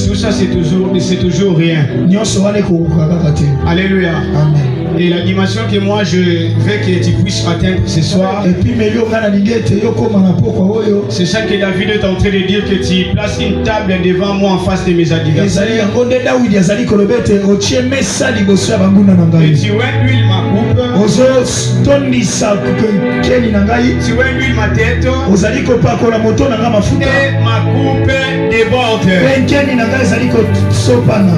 Tout ça c'est toujours rien. Alléluia. Amen. Et la dimension que moi je veux que tu puisses atteindre ce soir, c'est ça que David est en train de dire, que tu places une table devant moi en face de mes adversaires. Et tu l'huile ma coupe, tu l'huile ma tête, et ma coupe déborde.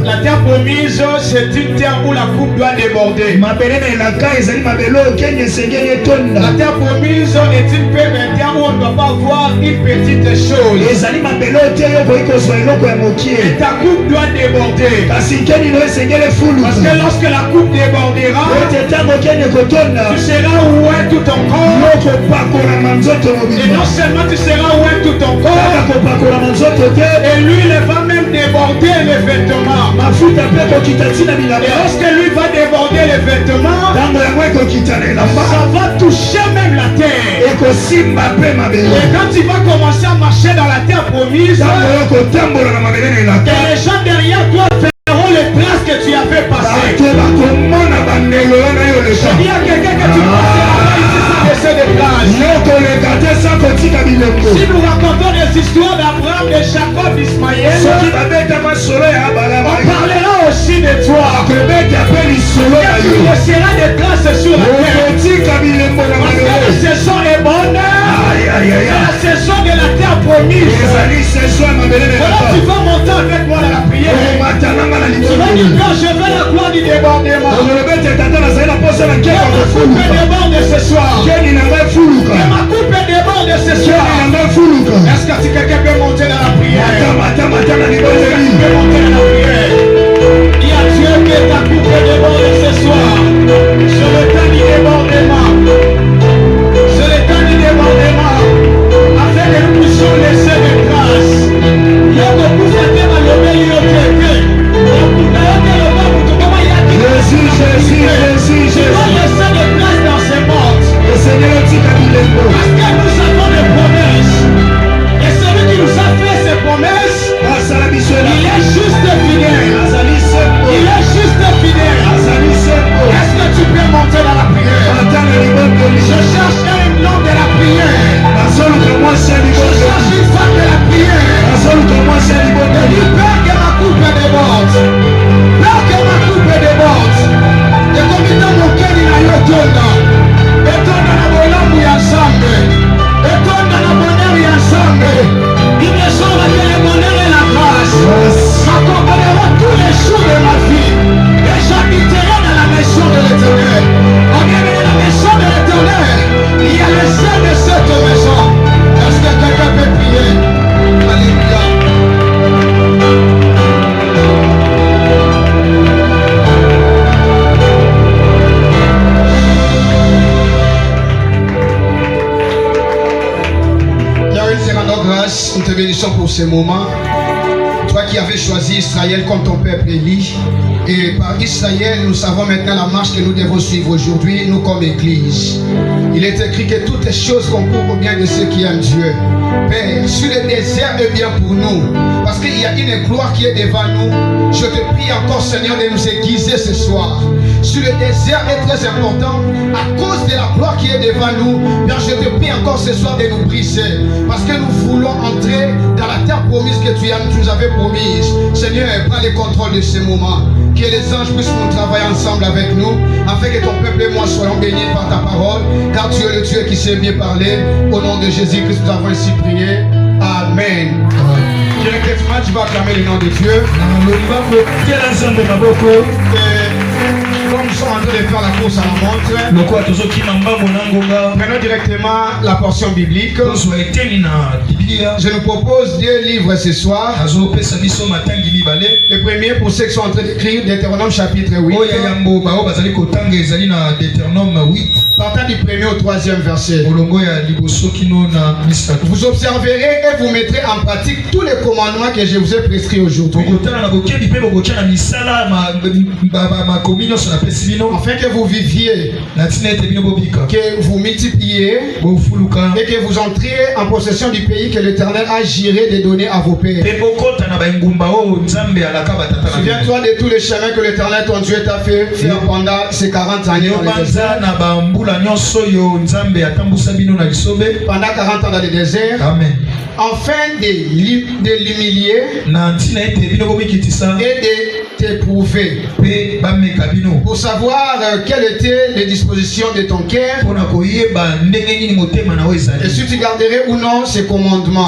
La terre promise, c'est une terre où la coupe doit déborder. La terre promise est une terre où on ne doit pas voir une petite chose. Et ta coupe doit déborder. Parce que lorsque la coupe débordera, tu seras oué tout ton corps. Et non seulement tu seras oué tout ton corps, et lui il va même déborder les vêtements. Et lorsque lui va déborder les vêtements, ça va toucher même la terre. Et quand tu vas commencer à marcher dans la terre promise, et les gens derrière toi verront les traces que tu avais passées. Je dis à quelqu'un que tu passes là-bas ici sans laisser de traces. Si nous racontons des histoires d'Abraham, de Jacob, d'Ismaël, on parlera aussi de toi. Tu laisseras des traces sur la terre. Parce que la saison est bonne. C'est la saison de la terre promise. Voilà, tu vas monter avec moi dans la prière. Tu vas dire quand je veux la gloire du débordement. Que ma coupe déborde ce soir. Que ma coupe déborde ce soir. Est-ce que quelqu'un peut monter dans la prière? Est-ce que quelqu'un peut monter dans la prière? Dis à Dieu que ta coupe déborde ce soir. Sur le temps du débordement. Sur le temps du débordement. Afin que nous puissions laisser des traces. Il y a beaucoup de temps à l'obéir au Dieu. Jésus. Tu dois laisser des traces dans ce monde. Parce que nous avons des promesses. Et celui qui nous a fait ces promesses, il est juste fidèle. Il est juste fidèle. Est-ce que tu peux monter dans la prière? Je cherche un nom de la prière. Je cherche une femme de la prière. Et dis, Père, que ma coupe déborde. Père, que ma coupe déborde. Et comme il t'a manqué, il a eu tonda. Et tonda na bolambu ya Nzambe. Et tonda na bonheur ya Nzambe. Il me semble que le bonheur et la grâce m'accompagneront tous les jours de ma vie. Et j'habiterai dans la maison de l'Éternel. On est dans la maison de l'Éternel. Il y a les ailes de cette maison. Est-ce que quelqu'un peut prier? Alléluia. Nous te bénissons pour ce moment. Toi qui avais choisi Israël comme ton peuple élu. Et par Israël, nous savons maintenant la marche que nous devons suivre aujourd'hui, nous comme Église. Il est écrit que toutes les choses concourent au bien de ceux qui aiment Dieu. Père, sur le désert est bien pour nous. Parce qu'il y a une gloire qui est devant nous. Je te prie encore, Seigneur, de nous aiguiser ce soir. Sur le désert est très important à cause de la gloire qui est devant nous. Bien, je te prie encore ce soir de nous briser. Parce que nous voulons entrer dans la terre promise que tu nous avais promise. Seigneur, prends le contrôle de ce moment. Que les anges puissent nous travailler ensemble avec nous, afin que ton peuple et moi soyons bénis par ta parole, car tu es le Dieu qui sait bien parler. Au nom de Jésus-Christ, nous avons ainsi prié. Amen. Directement, tu vas acclamer le nom de Dieu. Comme nous sommes en train de faire la course à la montre, prenons directement la portion biblique. Je nous propose 2 livres ce soir. Le premier, pour ceux qui sont en train d'écrire, Deutéronome chapitre 8. Partant du 1er au 3e verset. Vous observerez et vous mettrez en pratique tous les commandements que je vous ai prescrits aujourd'hui. En afin que vous viviez, que vous multipliez et que vous entriez en possession du pays que l'Éternel a juré de donner à vos pères. Souviens-toi de tous les chemins que l'Éternel ton Dieu t'a fait faire pendant ces 40 années dans le désert. Pendant 40 ans dans le désert. Amen. Afin de l'humilier et de t'éprouver pour savoir quelles étaient les dispositions de ton cœur et si tu garderais ou non ces commandements.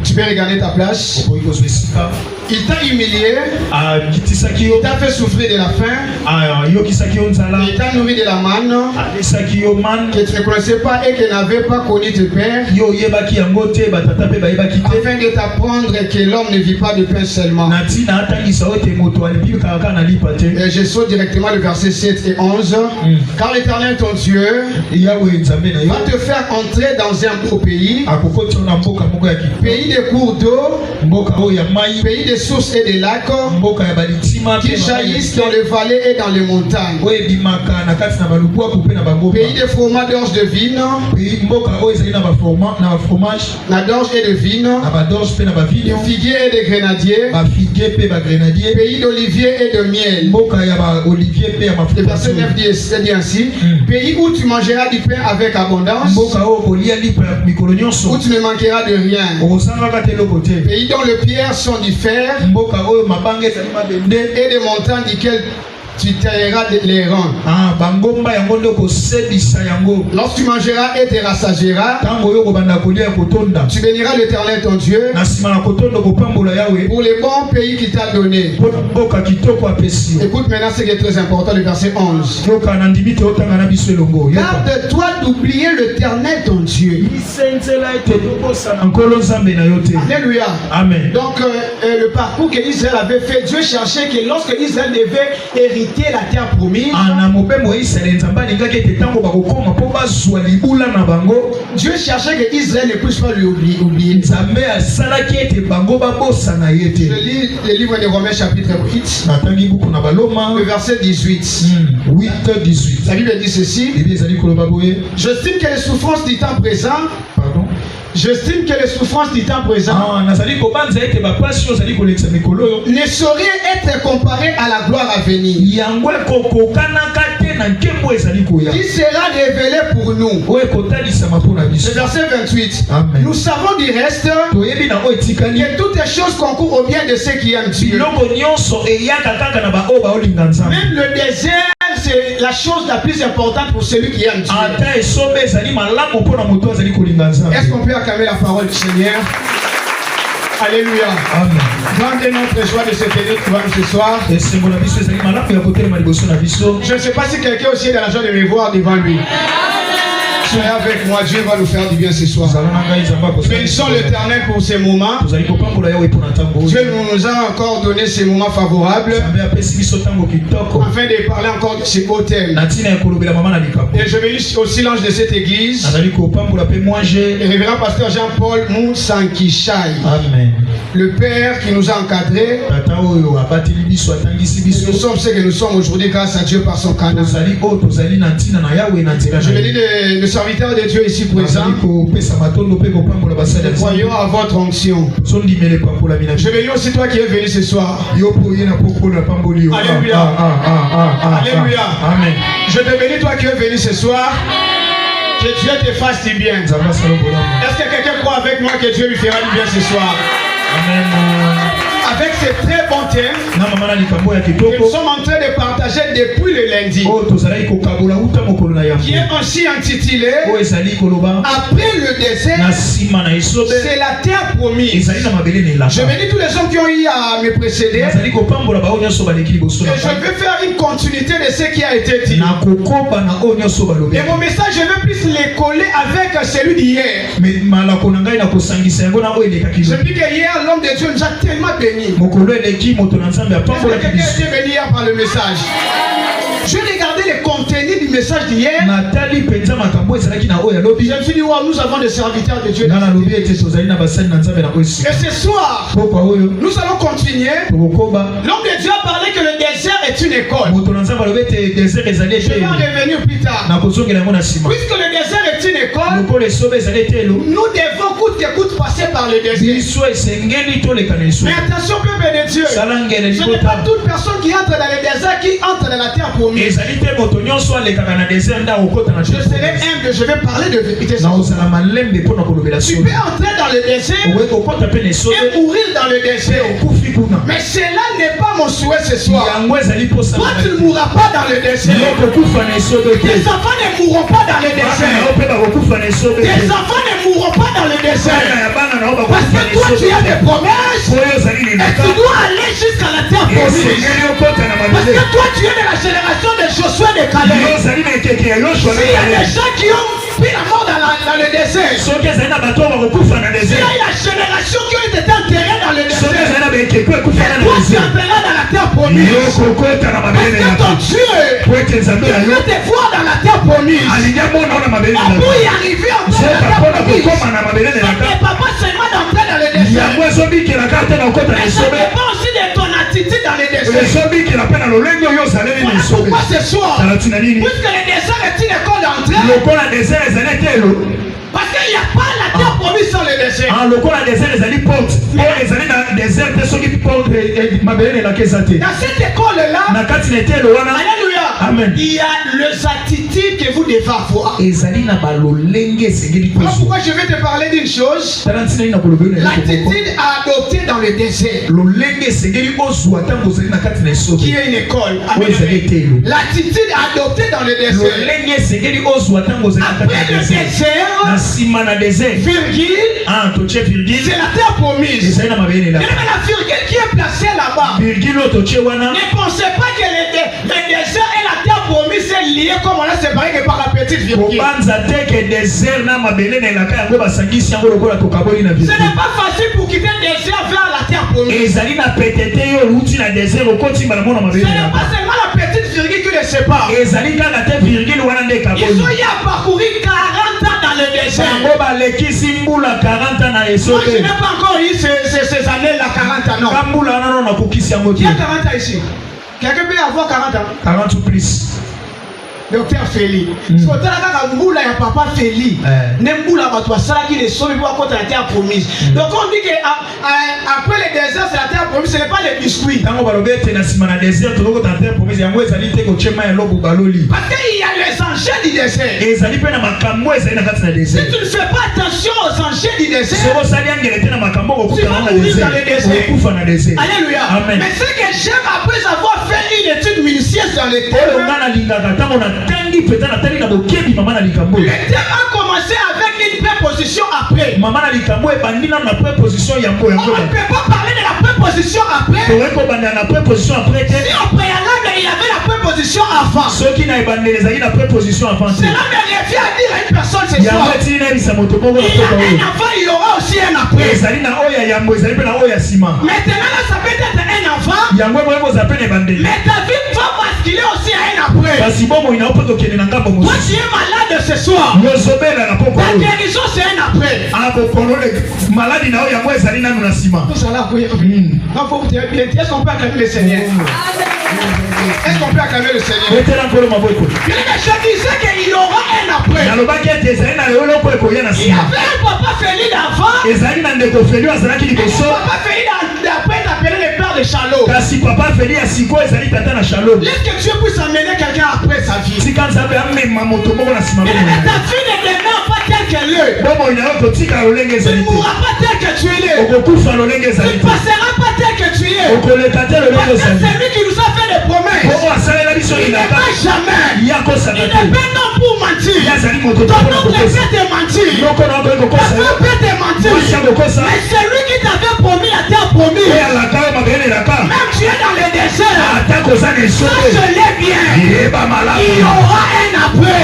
Tu peux regarder ta place. Il t'a humilié, il t'a fait souffrir de la faim, il t'a nourri de la manne que tu ne connaissais pas et que n'avait pas connu tes pères, afin de t'apprendre que l'homme ne vit pas de pain seulement. Et je saute directement le verset 7 et 11. Car l'Éternel ton Dieu va te faire entrer dans un beau pays, pays de cours d'eau, pays de sources et de lacs qui jaillissent dans les vallées et dans les montagnes, pays de fromage d'orge de vigne, d'orge et de vigne, de figuiers et de grenadiers, pays d'oliviers et de miel. Le verset 9 dit ainsi: pays où tu mangeras du pain avec abondance, où tu ne manqueras de rien, pays dont les pierres sont du fer et des montagnes duquel tu tailleras les rangs. Lorsque tu mangeras et te rassageras, tu béniras l'Éternel ton Dieu pour les bons pays qu'il t'a donné. Écoute maintenant ce qui est très important, le verset 11. Garde-toi d'oublier l'Éternel ton Dieu. Alléluia. Amen. Donc le parcours que Israël avait fait, Dieu cherchait que lorsque Israël devait hériter la terre promise, Dieu cherchait que Israël ne puisse pas lui oublier. Je lis le livre de Romains chapitre 8, le verset 18. La Bible dit ceci: j'estime que les souffrances du temps présent, j'estime que les souffrances du temps présent ne sauraient être comparées à la gloire à venir, qui sera révélée pour nous. Le verset 28. Amen. Nous savons du reste que toutes les choses concourent au bien de ceux qui aiment Dieu. Même le désert, c'est la chose la plus importante pour celui qui aime Dieu. Est-ce qu'on peut acclamer la parole du Seigneur? Alléluia. Amen. Grande notre joie de se tenir devant nous ce soir. Je ne sais pas si quelqu'un aussi est dans la joie de me voir devant lui. Soyez avec moi, Dieu va nous faire du bien ce soir. Bénissons l'Éternel pour ces moments. Dieu nous a encore donné ces moments favorables afin de parler encore de ces hauts thèmes. Et je bénis aussi l'ange de cette église, le révérend pasteur Jean-Paul Moussankishai. Amen. Le Père qui nous a encadrés. Nous sommes ce que nous sommes aujourd'hui grâce à Dieu par son canal. Je bénis le serviteur de Dieu ici présent. Croyons à votre onction. Je bénis aussi toi qui es venu ce soir. Alléluia. Alléluia. Amen. Je te bénis toi qui es venu ce soir. Que Dieu te fasse du bien. Est-ce que quelqu'un croit avec moi que Dieu lui fera du bien ce soir? Amen. Avec ces très bons thèmes que nous sommes en train de partager depuis le lundi, qui est ainsi intitulé Après le désert, c'est la terre promise. Je bénis tous les hommes qui ont eu à me précéder, et je vais faire une continuité de ce qui a été dit. Et mon message, je vais plus les coller avec celui d'hier. Je dis que hier, l'homme de Dieu nous a tellement bénis. Est-ce que quelqu'un a été béni hier par le message? Je regardais le contenu du message d'hier. Je Je me suis dit, wow, nous avons des serviteurs de Dieu. Et ce soir, nous allons continuer. L'homme de Dieu a parlé que le désert est une école. Je vais en revenir plus tard. Puisque le désert est une école, nous devons coûte que coûte passer par le désert. Mais attention, peuple de Dieu, ce n'est pas toute personne qui entre dans le désert qui entre dans la terre promise. Je serai humble, je vais parler de vérité. Tu peux entrer dans le désert et mourir dans le désert. Mais cela n'est pas mon souhait ce soir. Toi, tu ne mourras pas dans le désert. Tes enfants ne mourront pas dans le désert. Tes enfants ne mourront pas dans le désert. Parce que toi, tu as des promesses et tu dois aller jusqu'à la terre promise. Parce que toi, tu es de la génération de Josué de Calais. S'il y a des gens qui ont pris la mort dans le désert, s'il y a une génération qui ont été enterrés dans le désert, et toi, tu entreras dans la terre promise. Parce que ton Dieu, il veut te voir dans la terre promise. Et pour y arriver, entrer dans la terre promise, ça n'est pas seulement d'entrer dans le désert. Ça dépend aussi de ton attitude dans le désert. Pourquoi ce soir, puisque le désert est une école d'entrée, parce qu'il n'y a pas la terre promise sans le désert. Dans cette école-là, alléluia, Amen. il y a les attitudes que vous devez avoir. Alors pourquoi je vais te parler d'une chose? L'attitude à adopter dans le désert, qui est une école. L'attitude à adopter dans le désert. Après le désert, virgule, c'est la terre promise. Mais la virgule qui est placée là-bas, ne pensez pas que le désert et la terre promise est lié comme on a séparé que par la petite virgule. Ce n'est pas facile pour quitter le désert vers la terre promise. Ce n'est pas seulement la petite virgule qui les sépare. Ils ont eu à parcourir 40 ans dans le désert. Moi, je n'ai pas encore eu ces années-là, 40 ans. Non. Qui a 40 ans ici? Quelqu'un peut avoir 40 ans? 40 ou plus. Docteur Feli. Si on a Mboula et papa Feli, Nemboula va toi ça qui les sauve pour contre la terre promise. Donc on dit que après le désert c'est la terre promise, ce n'est pas les biscuits. Parce qu'il y a les enjeux du désert. Si tu ne fais pas attention aux enjeux du désert, tu vas mourir dans le désert. Alléluia. Amen. Mais ce que j'aime après avoir fait une étude minutieuse dans le terme, le thème a commencé avec une préposition après. On ne peut pas parler de la préposition après. Si au préalable il y avait la préposition avant. Cela me revient à dire à une personne ce soir, il y a un avant, il y aura aussi un après. Maintenant là ça peut être un avant, mais ta vie va basculer aussi à un après. Toi tu es malade ce soir, ta guérison c'est un après. Nous allons prier. Est-ce qu'on peut acclamer le Seigneur? Est-ce qu'on peut acclamer le Seigneur? Je disais qu'il y aura un après. Il y avait un papa Feli d'avant, et un papa Feli d'après t'appelait le père de Chalot. Est-ce que Dieu puisse amener quelqu'un après sa vie? Ta vie ne demeure pas telle qu'elle est. Tu ne mourras pas tel que tu es. Tu ne passeras pas tel que tu es. Parce que c'est lui qui nous a fait des promesses. Il ne fait jamais. Il ne fait non pour mentir. Ton nom peut te mentir. Ton nom peut te mentir. Mais c'est lui qui t'avait promis la terre promise. Même tu es dans le désert. Ça je l'ai bien. Il y aura un après.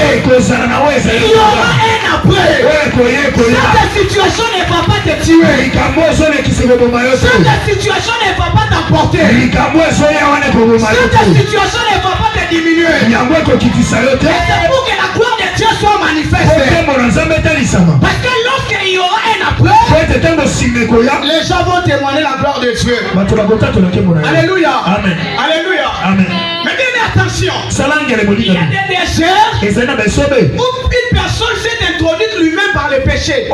Il y aura un après. Cette situation ne va pas te tuer. Cette situation ne va pas t'emporter. Cette situation ne va pas te diminuer. Et c'est pour que la gloire de Dieu soit manifestée. Parce que lorsqu'il y aura un appel, les gens vont témoigner la gloire de Dieu. Alléluia. Amen. Alléluia. Amen. Mais bien attention. Il y a des déserts où une personne s'est introduite lui-même par le péché.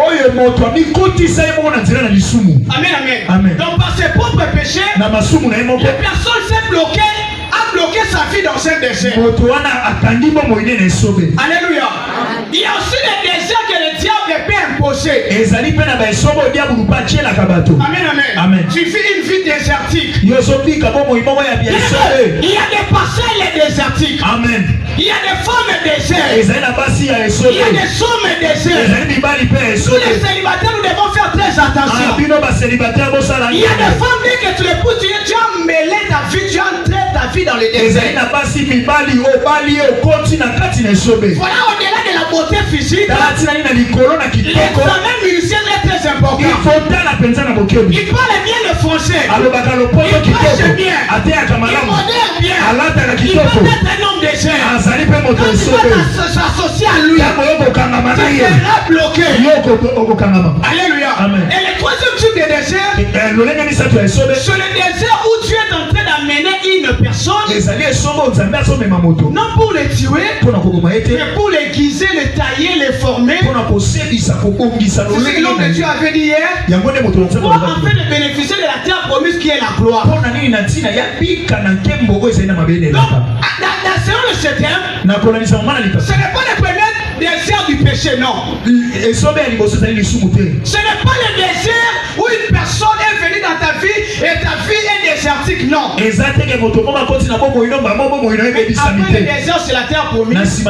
Amen, amen. Donc par ses propres péchés, la personne s'est bloquée, a bloqué sa vie dans ce désert. Alléluia. Il y a aussi des déserts que le diable peut imposer. Amen, amen. Tu vis une vie désertique. Il y a des parcelles désertiques. Amen. Il y a des femmes désertes. Il y a des hommes déserts. Tous les célibataires, nous devons faire très attention. Il y a des femmes que tu épouses, tu as mêlé ta vie, tu as entré ta vie dans le désert. Voilà, au-delà de la beauté physique, l'examen musicien est très important. Il parle bien le français. Il marche bien. Il modère bien. Il peut être un homme désert. Quand tu vas s'associer à lui, tu seras bloqué. Alléluia. Et le troisième type de désert, c'est le désert où tu es en train d'amener une personne, non pour le tuer, mais pour l'aiguiser, le tailler, le former. C'est ce que l'homme de Dieu avait dit hier. Pour en fait de bénéficier de la terre promise qui est la gloire. Donc, selon le septième, ce n'est pas le premier désert du péché, non. Ce n'est pas le désert où une personne est venue dans ta vie et ta vie est désertique, non. Après le désert, c'est la terre promise. C'est le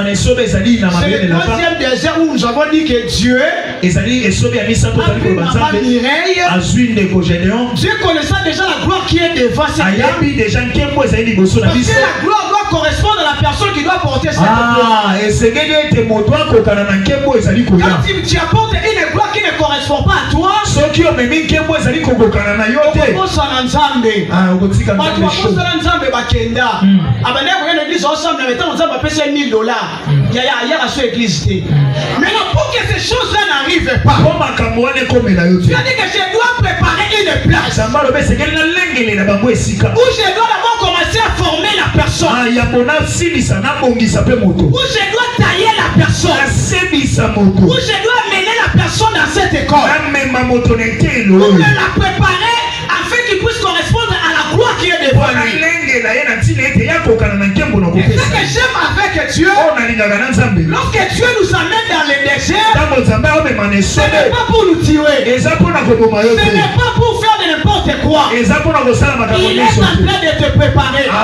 troisième désert où nous avons dit que Dieu Dieu connaissant déjà la gloire qui est devant cette terre. Parce que la gloire doit correspondre à la personne qui doit porter cette gloire. Quand tu apportes une gloire qui ne correspond pas à toi, maintenant pour que ces choses-là n'arrivent pas, tu as dit que je dois préparer une place où je dois d'abord commencer à former la personne, où je dois tailler la personne, où je dois mener la personne dans cette école, pour la préparer afin qu'il puisse correspondre à la gloire qui est devant lui. Et ce que j'aime avec Dieu, lorsque Dieu nous amène dans le désert, ce n'est pas pour nous tuer, ce n'est pas pour faire de n'importe quoi. Il est en train de te préparer. Et dans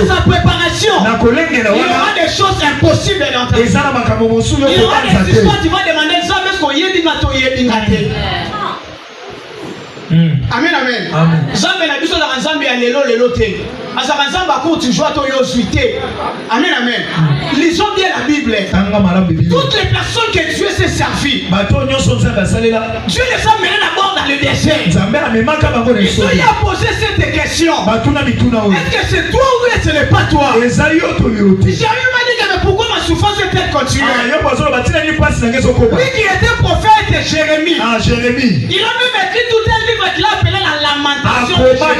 sa préparation, il y aura des choses impossibles dans ta vie. Il y aura des histoires, tu vas demander ça, mais ce qu'on y est dit, amen, amen. Zambe na biso na nzambe ya lelo te. Azaka nzambe akuti joie to yosuité. Amen, amen. Lisons bien la Bible. Toutes les personnes que Dieu s'est servi, Dieu les a menés d'abord dans le désert. Il lui a posé cette question. Est-ce que c'est toi ou ce n'est pas toi? Jérémie m'a dit que pourquoi ma souffrance est-elle continuée? Lui qui était prophète Jérémie. Il a même écrit tout un livre qu'il a appelé la lamentation de Jérémie.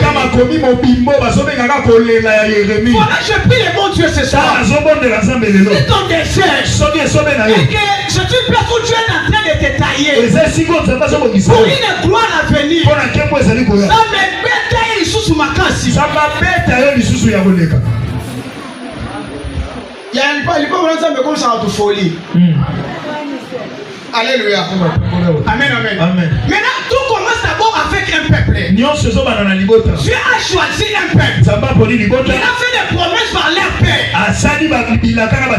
Voilà, je prie le bon Dieu ce soir. C'est ton désert. Et que c'est une place où Dieu est en train de te tailler pour une gloire à venir. Ça me bête sous ma casse. Il y a un peu de folie. Alléluia. Amen, amen. Maintenant, tout commence d'abord avec un peuple. Dieu a choisi un peuple. Il a fait des promesses par leur père.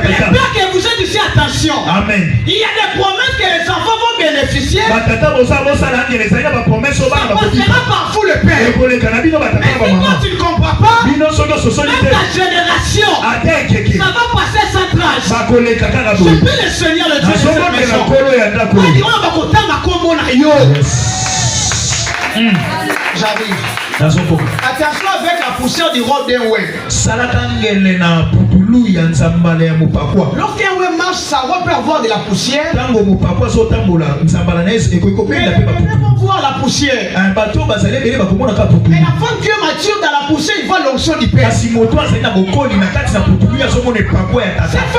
Les pères que vous êtes ici, attention. Amen. Il y a des promesses que les enfants vont bénéficier. Ça passera par vous le père. Mais si toi tu ne comprends pas, même ta génération, ça va passer sans trace. Je prie le Seigneur le Dieu de cette maison. J'arrive. Attention avec la poussière du robe d'un oué. Lorsqu'un oué marche, sa robe peut avoir de la poussière. Et avant de voir la poussière. Et la fois que Dieu mature dans la poussière, il voit l'onction du Père. Cette femme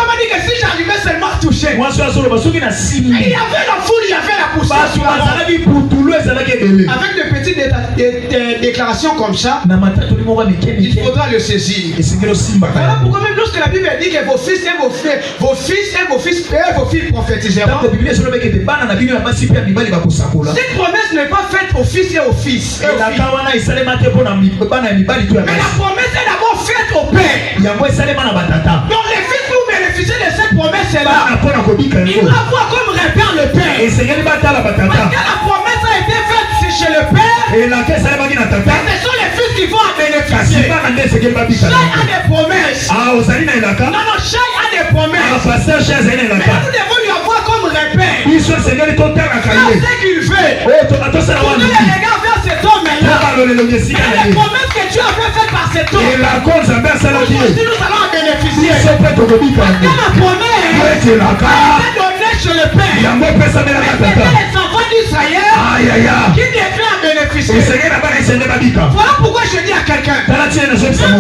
a dit que si j'arrivais seulement à toucher, il y avait la foule, il y avait la poussière. Avec de petites déclarations comme ça, il faudra le saisir. Voilà pourquoi même lorsque la Bible dit que vos fils et vos filles prophétiseront, cette promesse n'est pas faite aux fils et aux fils. Mais la promesse est d'abord faite au Père. Donc les fils pour bénéficier de cette promesse-là, il va voir comme répare le Père. Parce que la promesse a été faite chez le Père. Et ce sont les fils qui vont en bénéficier. Chaque a des promesses. Non, chaque a des promesses. Mais nous devons lui avoir comme repère. C'est ce qu'il fait. Tournez les regards vers cet homme-là. Les promesses que Dieu avait faites par cet homme. Nous allons en bénéficier. Parce que la promesse a été donnée chez le Père. C'était les enfants d'Israël qui devaient en bénéficier. Voilà pourquoi je dis à quelqu'un, même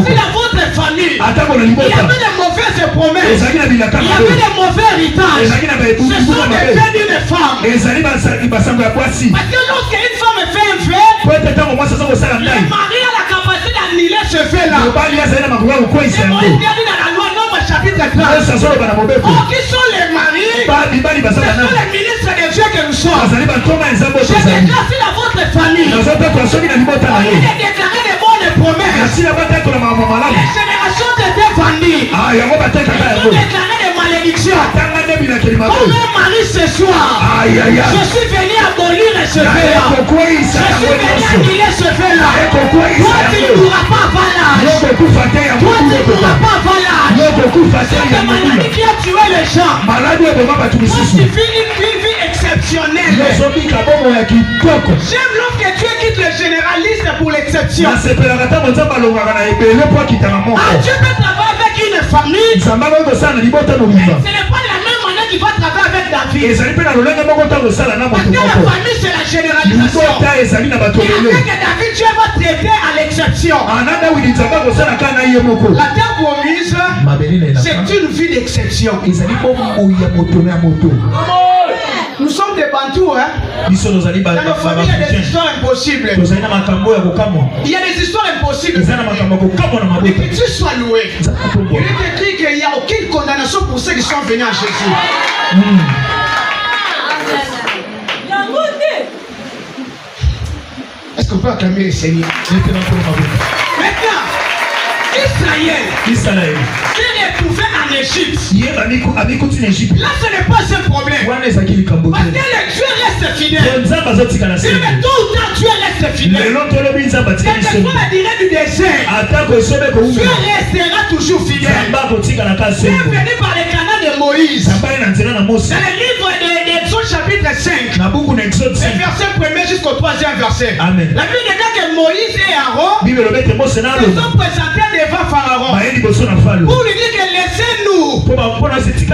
si dans votre famille, il y avait de mauvaises promesses, il y avait de mauvais héritages, ce sont des faits d'une femme. Parce que lorsqu'une femme fait un fait, le mari a la capacité d'annuler ce fait-là. Et Moïse dit dans la loi, Nombre chapitre 13, qui sont les maris, ce sont les ministres de Dieu que nous sommes. Je déclare si dans votre famille, il est déclaré des bonnes promesses, les générations étaient vendues, ils ont déclaré des malédictions. Comme un mari ce soir, je suis venu abolir ce fait-là. Je suis venu annuler ce fait-là. Toi tu ne pourras pas avoir l'âge. Toi tu ne pourras pas avoir l'âge. C'est la maladie qui a tué les gens. Moi je vis une vie exceptionnelle. J'aime lorsque Dieu quitte le généraliste pour l'exception. Dieu peut travailler avec une famille. Ce n'est pas de la même manière qu'il va travailler avec David. Parce que la famille c'est la généralisation. Et avec David, Dieu va traiter à l'exception. La terre promise, c'est une vie d'exception. Nous sommes des bantous, hein? Dans nos familles, il y a des histoires impossibles. Il y a des histoires impossibles. Et que Dieu soit loué. Il est écrit qu'il n'y a aucune condamnation pour ceux qui sont venus à Jésus. Est-ce qu'on peut acclamer le Seigneur? Maintenant, Israël s'est retrouvé en Égypte. Là, ce n'est pas un problème. Parce que le Dieu reste fidèle. Mais tout le temps, Dieu reste fidèle. Quelle que soit la durée du désert, Dieu restera toujours fidèle. Dieu est venu par les canaux de Moïse. Dans le livre d'Exode chapitre 5, verset 1er jusqu'au 3e verset. Amen. La Bible déclare que Moïse et Aaron se sont présentés devant Pharaon pour lui dire que laissez-nous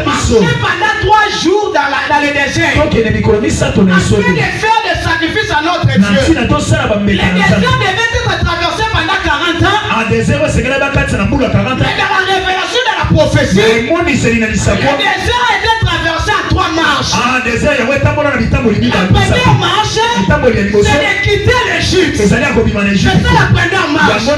marcher pendant 3 jours dans le désert afin de faire des sacrifices à notre Dieu. Le désert devait être traversé pendant 40 ans. Mais dans la révélation de la prophétie, le désert a été traversé en 3 marches. La première marche, c'est de quitter l'Égypte. C'est ça la première marche. Et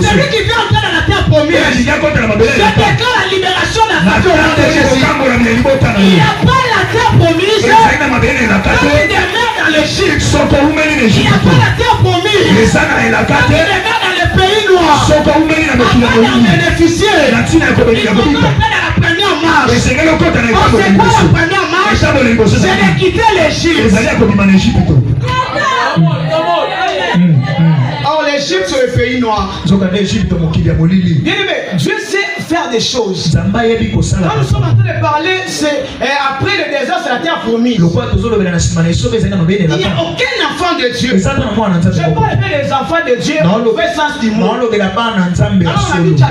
celui qui vient entrer dans la terre promise, je déclare la libération de la terre promise. Il n'y a pas la terre promise quand il demeure dans l'Égypte. Il n'y a pas la terre promise quand il demeure dans le pays noir. On peut en bénéficier. Il faut entrer dans la première marche. On sait quoi la première marche? C'est de quitter l'Égypte. Or l'Égypte c'est le pays noir. Bien aimé, Dieu sait faire des choses. Quand nous sommes en train de parler, c'est après le désert, c'est la terre promise. Il n'y a aucun enfant de Dieu. Je parle des enfants de Dieu au vrai sens du mot. Alors on a dit tcha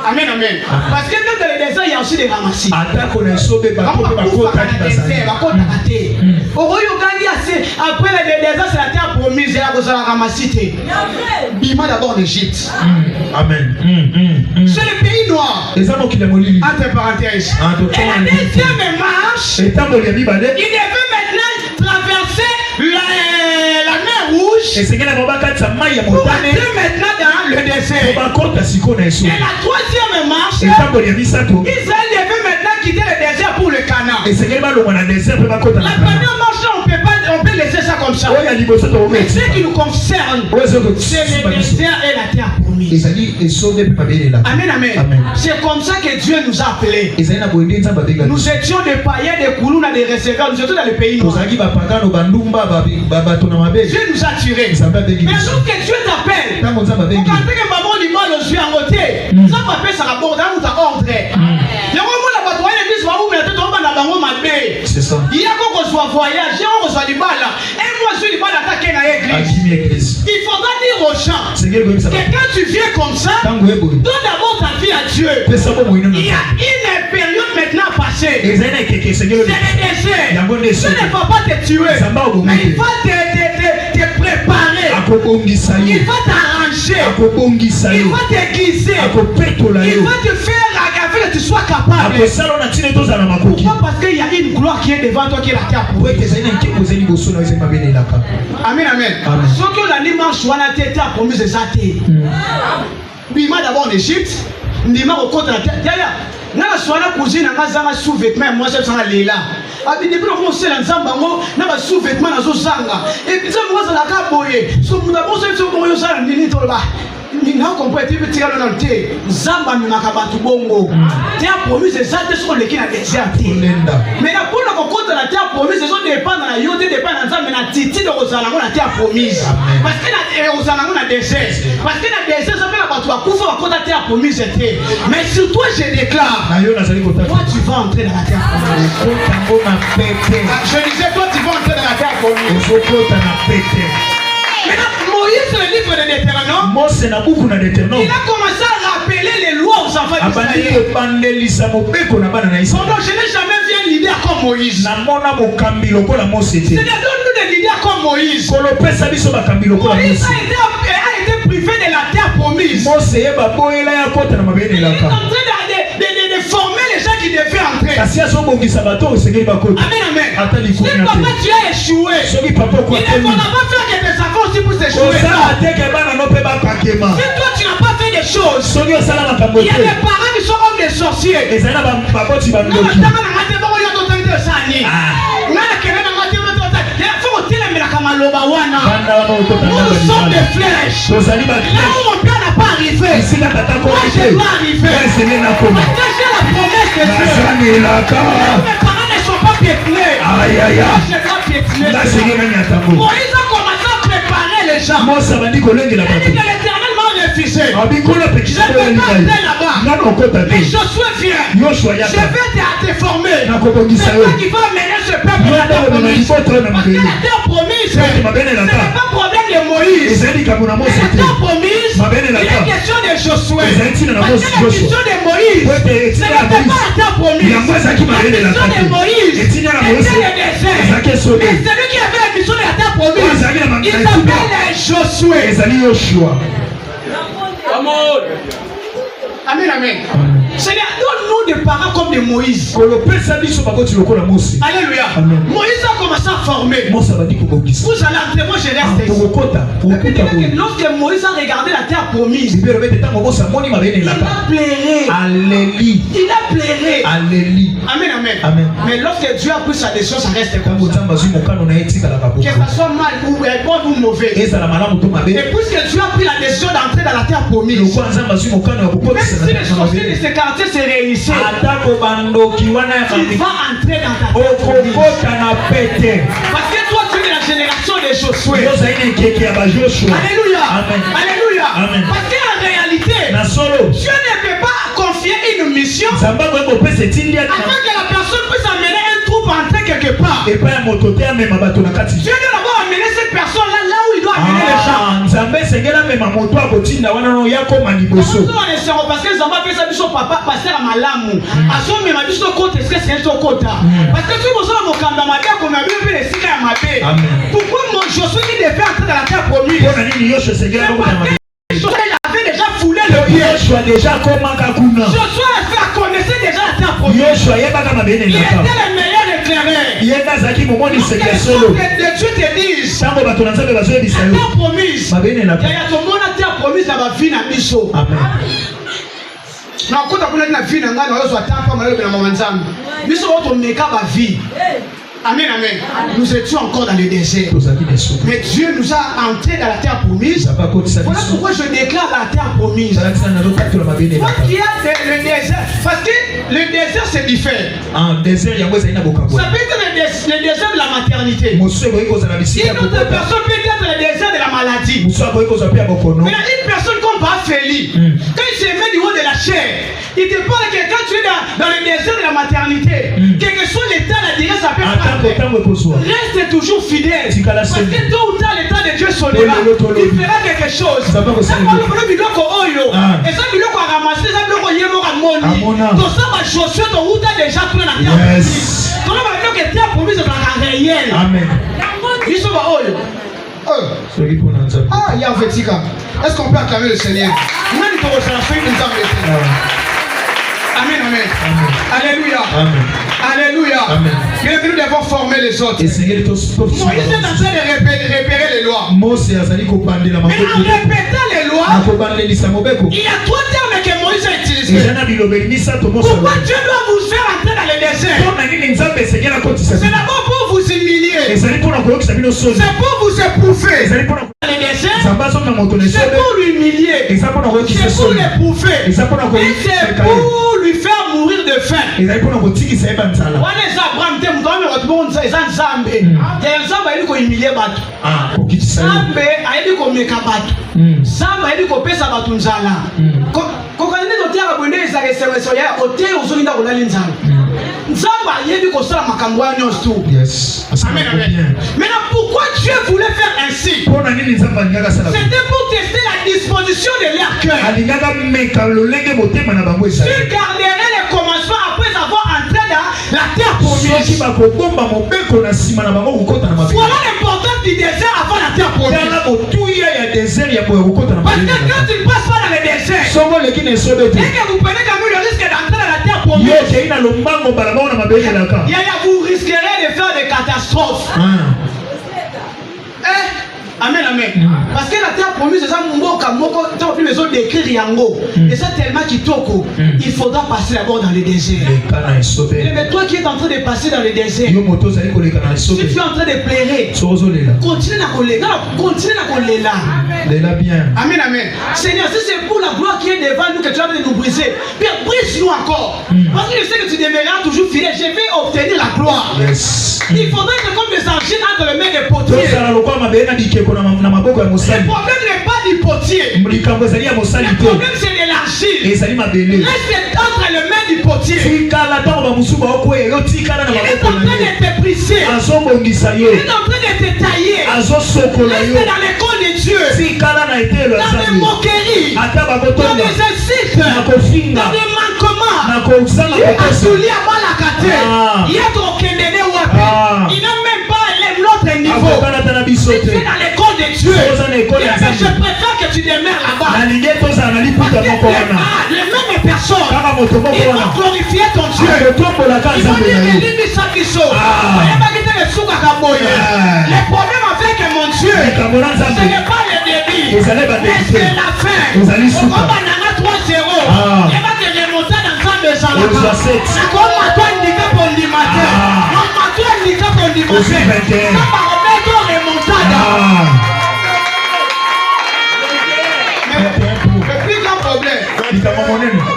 Amen, amen. Parce que même dans le désert, il y a aussi des ramassis. Après le désert, c'est la terre promise. Il y a besoin de ramasser. Bima d'abord d'Égypte. Amen. C'est le pays noir. Entre parenthèses. Et la deuxième marche, il devait maintenant traverser la mer rouge pour entrer maintenant dans le désert. Et la troisième marche, Israël devait maintenant quitter le désert pour le Canaan. La première marche, on peut laisser ça comme ça. Mais ce qui nous concerne, c'est le désert et la terre promise. Amen, amen. C'est comme ça que Dieu nous a appelés. Nous étions des païens, des koulouna, des receveurs. Nous étions dans le pays noir. Dieu nous a tirés. Mais lorsque Dieu t'appelle, quand tu es maman du mal au sujet en côté, ça va faire ça rapport dans notre ordre. C'est ça. Il y a qu'on soit voyage, on soit du mal. Et moi, je suis du mal attaquer dans l'église. Il faudra dire aux gens que quand tu viens comme ça, donne d'abord ta vie à Dieu. Il y a une période maintenant à passer. C'est le désert. Ce ne va pas te tuer, mais il va te préparer. Il va t'arranger. Il va t'aiguiser. Il va te faire que tu sois capable. Pourquoi? Parce qu'il y a une gloire qui est devant toi qui est la terre. Amen, amen. Ce que la dimanche, on a été promis de ça. Bima d'abord en Égypte. Bima au côté de la terre. Nana soana cousine ngazanga sous-vêtements moi je sanga lela abi depuis on sait l'ensemble ngo na ba sous-vêtements na zo sanga et puis ça moi ça la ka boye so muna bo so ko yo sala nini to ba ni na comprendre petit kalo na te zamba mi makabatu bongo terre promise c'est ça te so le kina désert mais na pour le côté la terre promise c'est so dépend na yo te dépend na nzambe na titi de kozala ngo na terre promise parce que na ozala ngo na désert parce que na désert ça fait la batu akufa ba côté terre promise était mais sur toi je déclare toi tu vas entrer dans la terre promise. Je disais toi tu vas entrer dans la terre promise. Maintenant Moïse le livre de Deutéronome, il a commencé à rappeler les lois aux enfants d'Israël. Pendant je n'ai jamais vu un leader comme Moïse. C'est-à-dire donne-nous des leaders comme Moïse. Moïse a été privé de la terre promise. Il est en train de former les gens qui devaient entrer. Amen, amen. Si papa tu as échoué, il ne faudra pas faire que tes enfants aussi pour s'échouer. Si toi tu n'as pas fait des choses, il y a des parents qui sont comme des sorciers. Nous sommes des flèches. Là où mon père n'a pas arrivé, moi je vais arriver. Parce que j'ai la promesse de Dieu. Mes parents ne sont pas piétinés. Moi je vais piétiner. Moïse a commencé à préparer les gens. Il a dit que l'Éternel m'a refusé. Je ne peux pas aller là-bas. Mais Josué vient. Je vais te former. C'est toi qui vas mener ce peuple à la terre promise. Parce que la terre promise, ce n'est pas problème de Moïse. La terre promise, il est question de Josué. Parce que la question de Moïse, ce n'était pas la terre promise. La question de Moïse, c'était le désert. Et celui qui avait la mission de la terre promise, il s'appelle Josué. Amen, amen. Seigneur, donne-nous des parents comme de Moïse. Alléluia. Moïse a commencé à former. Vous allez entrer, moi je reste ici. Lorsque Moïse a regardé la terre promise, il a pleuré. Il a pleuré. Amen, amen. Mais lorsque Dieu a pris sa décision, ça reste comme ça. Que ça soit mal ou bon ou mauvais. Et puisque Dieu a pris la décision d'entrer dans la terre promise, même si les sorciers de ces quartiers se réunissaient, tu vas entrer dans ta terre promise. Parce que toi tu es de la génération de Josué. Alléluia. Alléluia. Parce qu'en réalité, réalité, Dieu ne peut pas confier une mission afin que la personne puisse amener un troupe entrer quelque part. Dieu doit d'abord amener cette personne-là là où il doit amener les gens. Parce que les enfants fait ça, papa, pasteur à malamu. À son même avis, parce que si vous avez mon camarade, comme a vu les signes à ma paix. Pourquoi mon Josué qui devait entrer dans la terre promise? Josué avait déjà foulé le lieu. Josué connaissait déjà la terre promise. Il était le meilleur éclaireur. Que Dieu te dise, la terre promise, il y a ton monde la terre promise dans ma vie, dans Bicho. Na kota kuna na vie na ngana ozo atapa malelo na mama nzambe. Biso woto meka ba vie. Amen, amen. Nous étions encore dans le désert. Mais Dieu nous a entrés dans la terre promise. Voilà pourquoi je déclare la terre promise. Quand il y a le désert, parce que le désert c'est différent. Ça peut être le désert de la maternité. Une autre personne peut être le désert de la maladie. Mais une personne comme Baféli, quand il se met du haut de la chair, il te parle que quand tu es dans le désert de la maternité, quel que soit l'état, la durée, ça peut pas. Reste toujours fidèle. Parce que tôt ou tard, l'état de Dieu sonnera. Il fera quelque chose. Ça va vous faire. Et ça, biloko a ramassé, ça biloko yemo a moni. Tout ça va Josué, ton route déjà tout dans la terre. Tout le monde va dire que terre promise est dans réel. Amen. Ils sont pas oyo. Ah, il y a un vética. Est-ce qu'on peut acclamer le Seigneur? Amen, amen. Alléluia. Alléluia. Mais nous devons former les autres. Moïse est en train de repérer les lois. Mais en répétant les lois, il y a 3 termes que Moïse a utilisés. Pourquoi Dieu doit vous faire entrer dans le désert? C'est d'abord pour vous humilier. C'est pour vous éprouver. C'est pour l'humilier. C'est pour l'éprouver. Et c'est pour lui faire mourir de faim. Maintenant, pourquoi Dieu voulait faire ainsi? C'était pour tester la disposition de leur cœur. Tu garderais les commencements après avoir entré dans la terre promise. Voilà l'importance du désert avant la terre promise. Parce que quand tu ne passes pas dans le désert, et que vous prenez comme le risque d'entrer dans la terre promise, vous risquerez de faire des catastrophes. Amen, amen. Parce que la terre promise, c'est ça, les autres décrire Yango. Et ça tellement qui toko, il faudra passer d'abord dans le désert. Mais toi qui es en train de passer dans le désert, si tu es en train de pleurer, continue à coller. Continue à coller là. Amen, amen. Seigneur, si c'est pour la gloire qui est devant nous que tu as de nous briser, Père, brise-nous encore. Parce que je sais que tu demeureras toujours fidèle. Je vais obtenir la gloire. Il faudrait que comme des argiles entre les mains des potiers. Le problème n'est pas du potier. Le problème c'est de l'argile. Reste entre les mains du potier. Il est en train de te briser. Il est en train de te tailler. Reste dans l'école de Dieu. Dans les moqueries. Dans les insultes. Dans les manquements. Il est assouli à Balakate. Il est au Kendene Wapi. Il n'a même pas l'autre niveau. Si tu es dans l'école de Dieu, je préfère que tu demeures là-bas. Les mêmes personnes, ils vont glorifier ton Dieu. Ils vont dire les problèmes avec mon Dieu, ce n'est pas le début, mais c'est la fin. On va dans 3-0. Il va te remonter dans 30 de Salama. C'est comme toi, handicap on dit matin. Non, toi, handicap on dit matin. Mais le plus grand problème,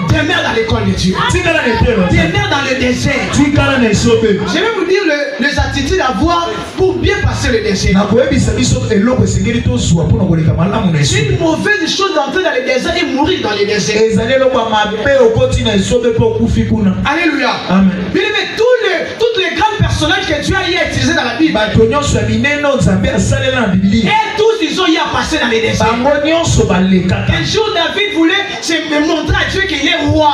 demeure dans l'école de Dieu. Demeure dans le désert. Je vais vous dire les attitudes qualité d'avoir pour bien passer le désert. C'est une mauvaise chose d'entrer dans le désert et mourir dans le désert. Alléluia. Amen. Bien aimé, toutes les grands personnages que Dieu a utilisés dans la Bible, et tous ils ont eu à passer dans les déserts. Un jour David voulait se montrer à Dieu qu'il est roi.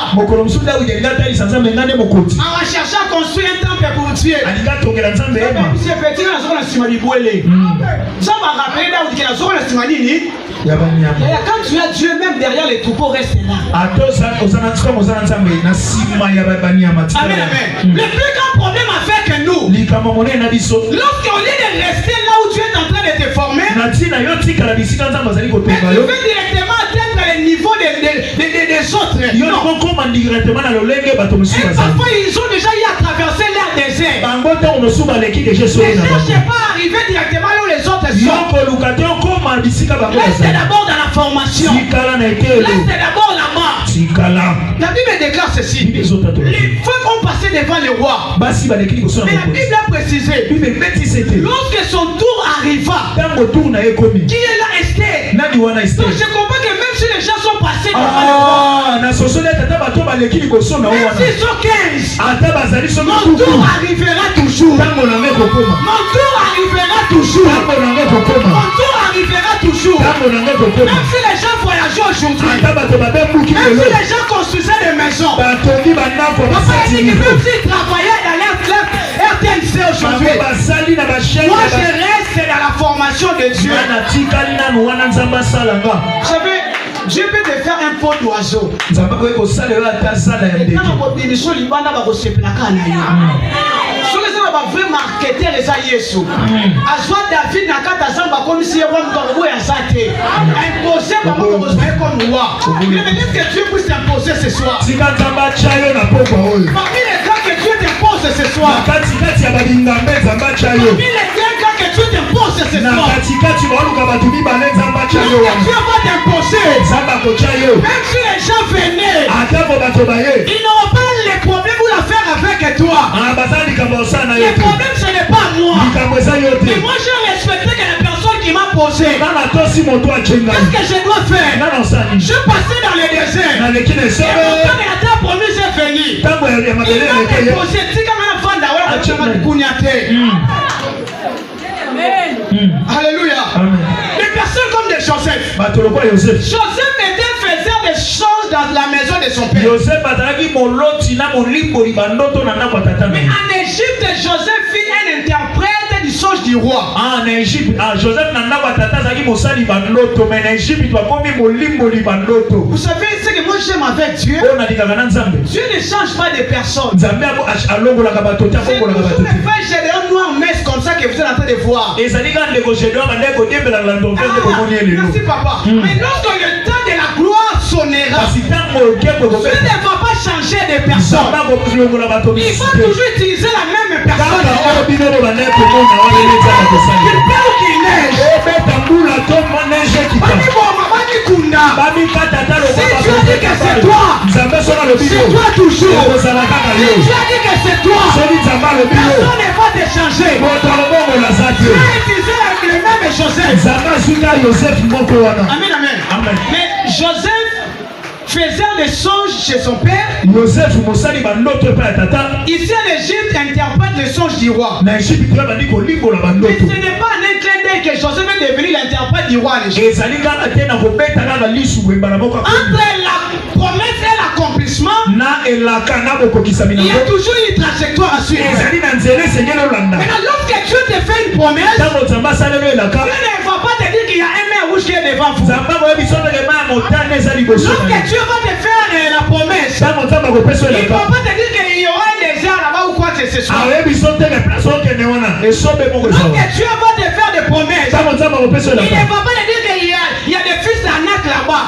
En cherchant à construire un temple pour Dieu. Ça m'a rappelé quand tu as Dieu, même derrière les troupeaux, reste là. Amen, amen. Le plus grand problème avec nous, lorsqu'au lieu de rester là où tu es en train de te former, tu veux directement atteindre le niveau des autres. Non. Et parfois ils ont déjà eu à traverser leur désert. Ne cherchez pas à arriver directement là où les autres sont. Reste d'abord dans la formation. Reste d'abord là-bas. La Bible déclare ceci. Les femmes ont passé devant le roi. Mais la Bible a précisé, lorsque son tour arriva, qui est là, Esther. Donc je comprends que même si les gens sont passés devant le roi, même s'ils sont 15, mon tour arrivera toujours. Mon tour arrivera toujours. Mon tour arrivera toujours. Même si les gens voyageaient aujourd'hui, même si les gens construisaient des maisons, papa dit que même s'ils travaillaient dans leur club RTNC aujourd'hui, moi je reste dans la formation de Dieu. Vous savez, Dieu peut te faire un pot d'oiseau. Et quand on dit les choses, il va se vrai marketeur les Yesu. Azwa David na kata samba comme si roi mkongo ya zate. Imposé par mon comme roi. Mais qu'est-ce que Dieu puisse t'imposer ce soir? Parmi les gars que Dieu t'impose ce soir. Parmi les gars que Dieu t'impose ce soir. Dieu va t'imposer. Même si les gens venaient, ils n'auront pas les problèmes pour la faire avec toi. Le problème ce n'est pas moi. Mais moi j'ai respecté que la personne qui m'a posé. Qu'est-ce que je dois faire? Je passais dans le désert. Et mon temps de la terre promise est venu. Il m'a posé. Alléluia. Des personnes comme des Joseph. Joseph était faisant des choses dans la maison de son père. Mais en Égypte, Joseph fit un interprète du songe du roi. En Égypte, Joseph vous savez ce que moi j'aime avec Dieu? Dieu ne change pas de personne. C'est vous le faites Gédéon noir messe comme ça que vous êtes en train de voir. Merci papa. Mais lorsque le temps de la gloire sonnera, Dieu ne va pas changer de personne. Il va toujours utiliser la même personne. Qu'il pleut ou qu'il neige. Si Dieu dit que c'est toi, c'est toi toujours. Si Dieu dit que c'est toi, personne ne va te changer. Dieu a utilisé le même Joseph. Amen, amen. Mais Joseph faisant des songes chez son père. Ici en Égypte, interprète les songes du roi. Mais ce n'est pas un clin d'œil que Joseph est devenu l'interprète du roi en Égypte. Entre la promesse et l'accomplissement, il y a toujours une trajectoire à suivre. Maintenant, lorsque Dieu te fait une promesse, Dieu ne va pas te dire qu'il y a un mer rouge qui est devant vous. Lorsque Dieu va te faire la promesse, il ne va pas te dire qu'il y aura un désert là-bas ou quoi que ce soit. Lorsque Dieu va te faire des promesses, il ne va pas te dire qu'il y a des fils d'arnaque là-bas.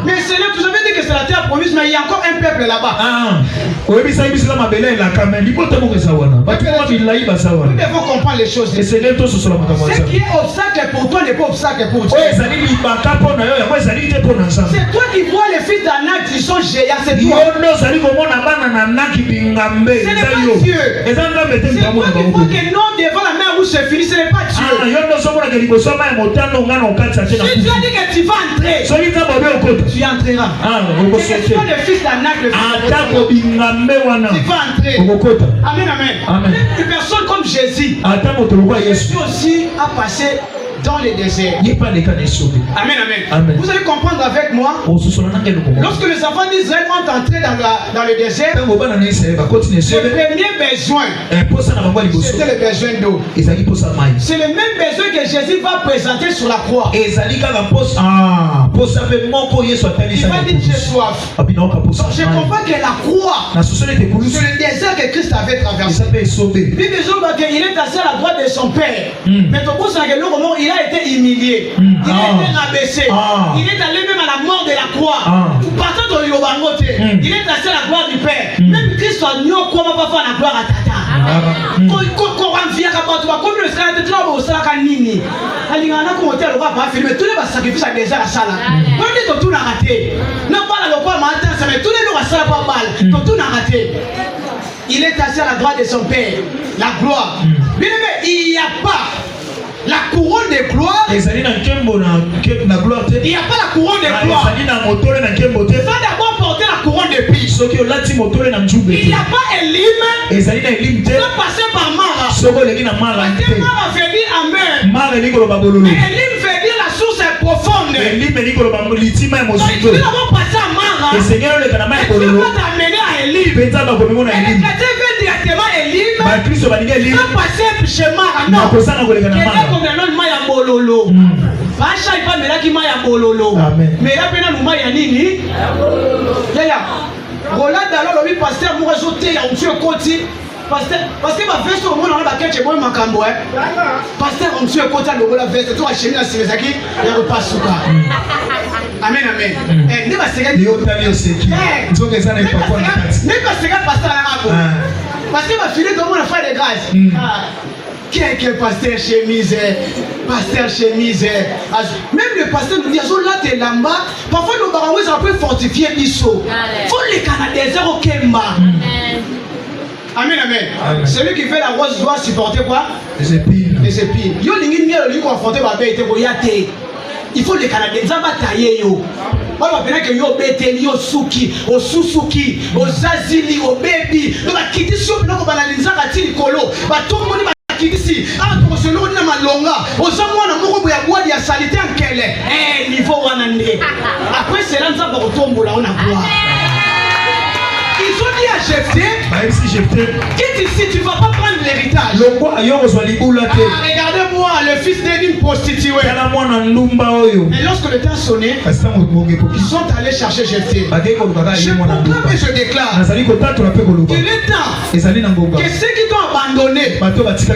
Mais Seigneur, vous avez dit que c'est la terre promise, mais il y il y a encore un peuple là-bas. Nous devons comprendre les choses. Ce qui est obstacle pour toi n'est pas obstacle pour Dieu. C'est toi qui vois les fils d'Anak qui sont géants, c'est toi. Ce n'est pas Dieu. C'est toi qui vois que non devant la mer où se finit, ce n'est pas Dieu. Si tu as dit que tu vas entrer, tu entreras. C'est toi le fils d'Anak, le fils d'Anak. Tu vas entrer. Amen, amen. Une personne comme Jésus, Jésus aussi a passé dans le désert. Amen, amen. Vous allez comprendre avec moi. Lorsque les enfants d'Israël ont entré dans le désert, le premier besoin, c'était le besoin d'eau. C'est le même besoin que Jésus va présenter sur la croix. Il va dire j'ai soif. Donc je comprends que la croix, c'est le désert que Christ avait traversé. Il est assis à la droite de son Père. Mais il a été humilié, il a été rabaissé, il est allé même à la mort de la croix. Partant de Yobangote, il est assis à la gloire du Père. Même Christ a dit comment va faire la gloire à Tata. Comme le Seigneur était là au Salakanini. Il y a un commentaire, on va pas filmer tous les sacrifices à désert à Sala. On dit que tout n'a raté. Non pas la loi matin, mais tous les jours à Sala pas mal. Tout n'a raté. Il est assis à la droite de son Père. La gloire. Bien aimé, il n'y a pas la couronne de gloire. Il n'y a pas la couronne de gloire. Il va d'abord porter la couronne de pie. Il n'y a pas Elim. Il va passer par Mara. Parce que Mara veut dire Amen. Mais Elim veut dire la source est profonde. Donc il va d'abord passer à Mara. Et Dieu va t'amener à Elim. Et les chrétiens veulent directement Elim. Il va passer chez Mara. Non. Maya bololo. Basha ipa melaki maya bololo. Mais la pena numa ya nini? Yaya. Roland alors le pasteur moi zoté ya monsieur Koti. Parce que ma veste au monde on a bakeche boy makambo hein. Pasteur monsieur Koti le la veste toi chez na Simezaki ya repasuka. Amen amen. Ne ba sega yo tali oseki. Nzoke sana ipa kwa nakati. Ne ba sega pasteur na ngabo. Parce que ma fille doit me faire des grâces. Qui est que pasteur chemise? Pasteur chemise. Même le pasteur nous dit là t'es là-bas. Parfois nos parents ça peut fortifier biso. Faut les Canadiens au Kemba. Amen amen. Celui qui fait la rose doit supporter quoi? Les épines. Les épines. Yo lingi miel lui confronter ba bête boyate. Il faut les Canadiens ça va tailler yo. On va bien que yo beteli yo suki, o susuki, o zazili, o baby. Donc ba kiti so bino ko banalinza katili kolo. Ba tout le monde ici, pour ce nom de Malonga, aux amours de Morobo ya bois de la salité en quel est niveau wanande. Après c'est là que nous avons retombé là on a quoi. Ils ont dit à Jephthé, quitte ici, tu ne vas pas prendre l'héritage. Regardez-moi, le fils d'une prostituée. Et lorsque le temps sonné, ils sont allés chercher Jephthé. Je proclame et je déclare qu'il est temps que ceux qui t'ont abandonné,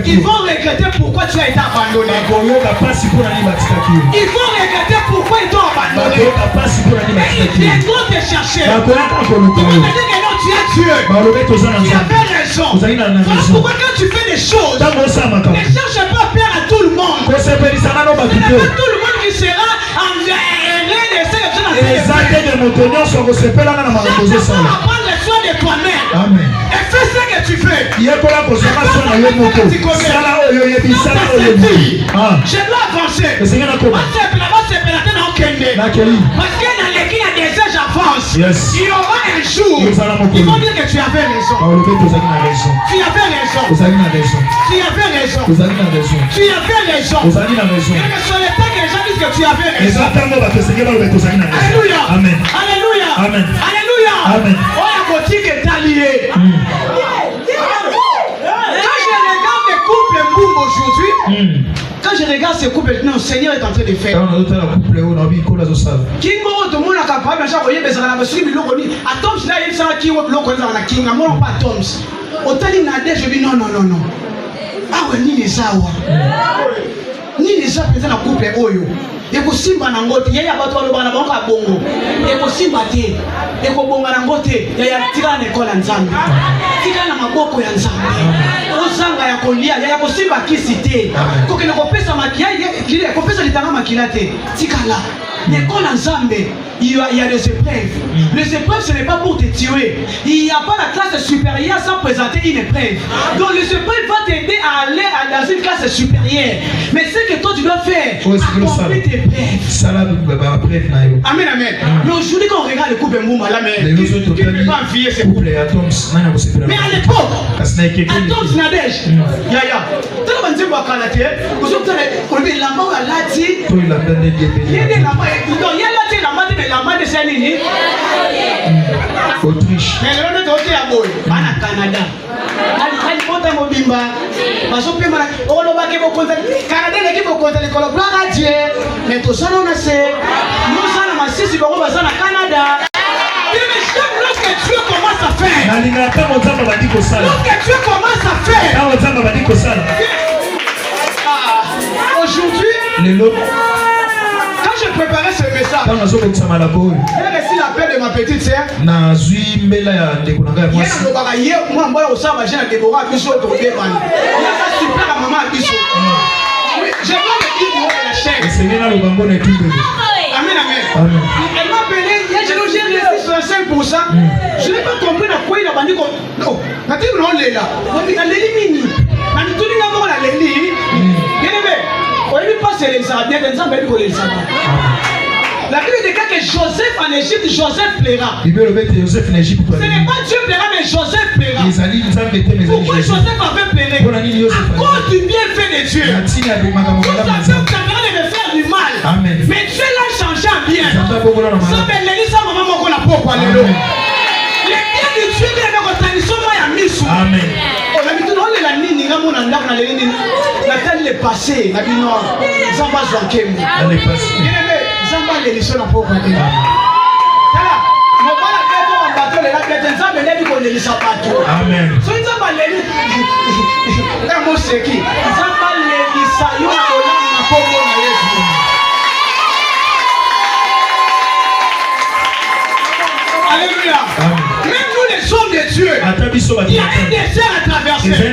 ils vont regretter pourquoi tu as été abandonné. Ils vont regretter pourquoi ils t'ont abandonné. Et ils viendront te chercher. Tu es Dieu. Tu avais raison. Pourquoi quand tu fais des choses, ne cherche pas à plaire à tout le monde. Ce n'est pas tout le monde qui sera en apprendre les soins de toi-même. Et fais ce que tu fais. Je dois avancer. Parce que dans l'équipe, il y a des âges j'avance. Il y aura un jour. Ils vont dire que tu avais raison. Tu avais raison. Tu avais raison. Tu avais raison. Et que ce n'est pas que les gens disent que tu avais raison. Alléluia. Amen. Alléluia. Amen. Alléluia. Amen. Oh, la boutique est alliée. Quand je regarde les couples boum aujourd'hui, quand je regarde ces couples, non, le Seigneur est en train de faire. Kingo to mona capable chaque fois bezala na basuri biloko ni atoms là il sera qui wo biloko nza na kinga mona pas atoms otali na de je dis non ah ouais ni les awa ni les gens peut na couple oyo ekosimba na ngote yaya bato balobana bango bongo ekosimba te ekobonga na ngote yaya tika na ekola nzambe tika na maboko ya nzambe ozanga ya kolia yaya kosimba kisi te kokene kopesa makia ye kopesa litanga makila te tika la l'école ensemble, il y a des épreuves. Les épreuves, ce n'est pas pour te tuer. Il n'y a pas la classe supérieure sans présenter une épreuve. Donc les épreuves vont t'aider à aller dans une classe supérieure. Mais ce que toi tu dois faire, accomplir tes épreuves. Amen, amen. Mais aujourd'hui quand on regarde le couple Mbouma là, mais qui ne peut pas envier ces couples. Mais à l'époque, Atoms Nadège, Yaya, tu as dit que tu Autriche. Mais le nom de la boy, à Canada. Elle monte à Mobimba. Parce que Canada l'équipe au côté de collaborer à Dieu. Mais tout ça on a c'est. Nous sommes à Massi, on va à Canada. Lorsque Dieu commence à faire. Lorsque Dieu commence à faire. Aujourd'hui. Quand je préparais ce message, j'ai reçu l'appel de ma petite sœur. Amen, amen. Elle m'a appelé, j'ai reçu 65%. Je n'ai pas compris à quoi il a banni. Non, on est là. On est là. On ne pas Elisabeth, la Bible déclare que Joseph en Égypte, Joseph plaira. Ce n'est pas Dieu plaira, mais Joseph plaira. Pourquoi Joseph avait plairé? À cause du bienfait de Dieu. Tout ça fait de faire du mal. Amen. Mais Dieu l'a changé en bien. Ça fait l'Élisa, maman, qu'on a pas parlé. Les biens de Dieu, il y a une tradition, il y a mis. Amen. Le passé, la vie noire, Zamba Zouakem. Zamba l'élection n'a pas compris. Amen. Alléluia. Même nous les hommes de Dieu, il y a un désert à traverser. Il y a un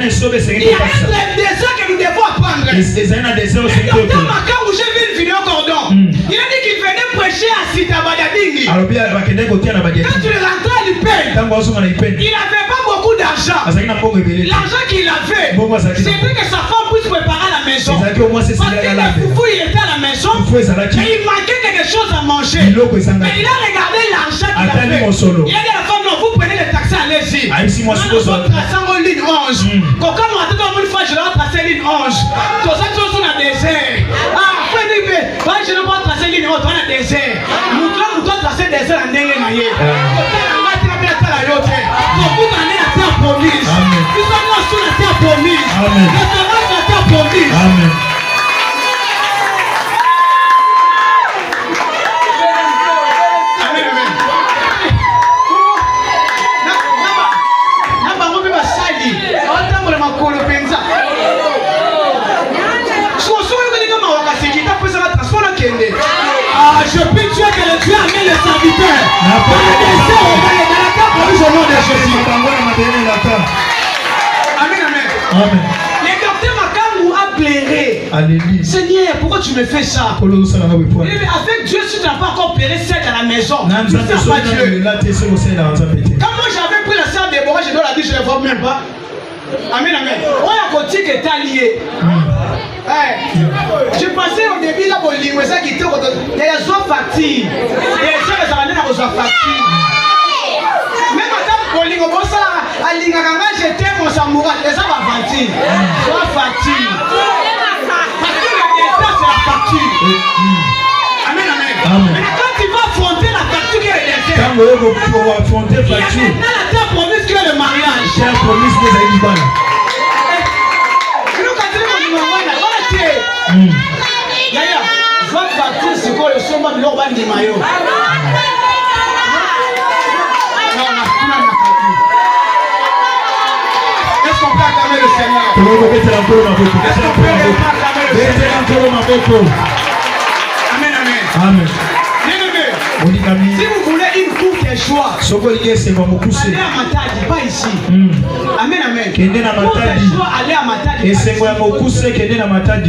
désert que nous devons apprendre. Et dans ma cas où j'ai vu une vidéo cordon, il a dit qu'il venait prêcher à Sitabadadingi. Quand tu es rentré à l'IPEN, il n'avait pas beaucoup d'argent. L'argent qu'il avait, c'était que sa femme puisse préparer la maison. Parce que le foufou il était à la maison et il manquait quelque chose à manger. Mais il a regardé l'argent qu'il avait. Il a dit à la femme, non, vous prenez le taxi, allez-y. Moi, je vais tracer en ligne 11. Quand on a tout une fois, je vais tracer ligne 11. Tout ça, tout ça, on a désert. Ah, je ne vais pas tracer ligne 11, on a désert. Nous devons tracer désert en Nengue Naye. Amen. Je prie Dieu que le Dieu amène les serviteurs. Amen, amen. Le docteur Makamou a pleuré. Seigneur, pourquoi tu me fais ça? Avec Dieu, si tu n'as pas encore pleuré, c'est à la maison. Tu ne sais pas Dieu. Quand moi j'avais pris la sœur Déborah, je dois la dire, je ne la vois même pas. Amen, amen. On a continué qui est allié. Je passais au début là pour lire ça qui était il y a soit facture. Et ça ça va aller à facture. Même quand pour lire bon ça à lire quand j'étais mon samouraï et ça va facture. Soit facture. Parce que l'état c'est la facture. Amen, amen. Mais quand tu vas affronter la facture qui est l'état. Quand vous pouvez affronter la facture. Il y a la terre promise que le mariage. Terre promise que vous avez du mal. Yaya, je vais partir sur quoi le sommet de l'urban du maillot. Est-ce qu'on peut acclamer le Seigneur? Amen. Amen. Bien-aimé, si vous voulez une courte joie, allez à Matadi, pas ici. Amen, amen. Courte joie, allez à Matadi.